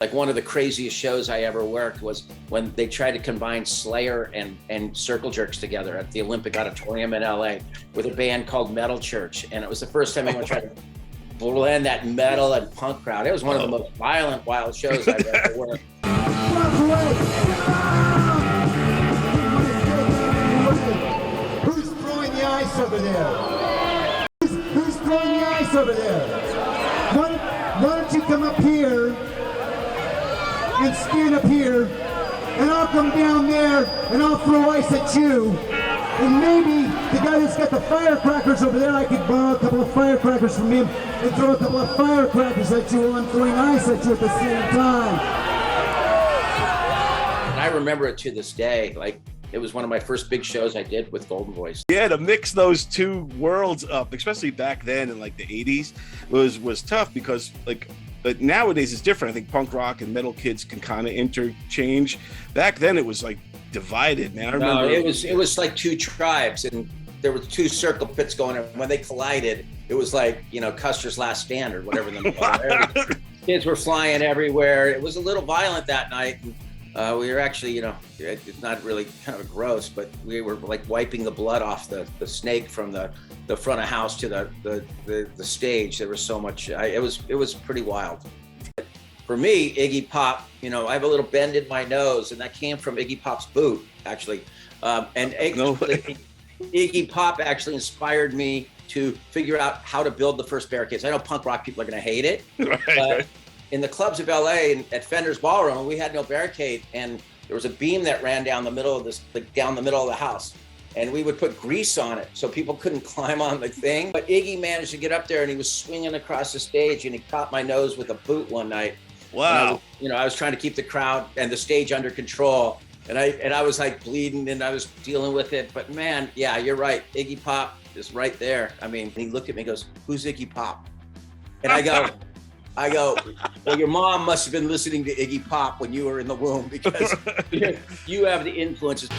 Like one of the craziest shows I ever worked was when they tried to combine Slayer and Circle Jerks together at the Olympic Auditorium in LA with a band called Metal Church. And it was the first time anyone tried to blend that metal and punk crowd. It was one of the most violent, wild shows I've ever worked. Who's throwing the ice over there? Who's throwing the ice over there? Why don't you come up here and stand up here, and I'll come down there and I'll throw ice at you. And maybe the guy that's got the firecrackers over there, I could borrow a couple of firecrackers from him and throw a couple of firecrackers at you while I'm throwing ice at you at the same time. And I remember it to this day. Like, it was one of my first big shows I did with Golden Voice. Yeah, to mix those two worlds up, especially back then in like the 80s, was tough because but nowadays it's different. I think punk rock and metal kids can kind of interchange. Back then it was like divided, man. I remember it was like two tribes, and there were two circle pits going, and when they collided, it was like, you know, Custer's Last Stand or whatever the kids were flying everywhere. It was a little violent that night. And, we were actually, you know, it's not really kind of gross, but we were like wiping the blood off the snake from the front of house to the stage. There was so much. It was pretty wild. For me, Iggy Pop, you know, I have a little bend in my nose, and that came from Iggy Pop's boot, actually. Iggy Pop actually inspired me to figure out how to build the first barricades. I know punk rock people are going to hate it. right. In the clubs of LA and at Fender's Ballroom, we had no barricade, and there was a beam that ran down the middle of down the middle of the house, and we would put grease on it so people couldn't climb on the thing. But Iggy managed to get up there, and he was swinging across the stage, and he caught my nose with a boot one night. Wow. I was trying to keep the crowd and the stage under control, and I was like bleeding, and I was dealing with it. But man, yeah, you're right. Iggy Pop is right there. I mean, he looked at me and goes, "Who's Iggy Pop?" And I go, well, your mom must have been listening to Iggy Pop when you were in the womb, because you have the influences.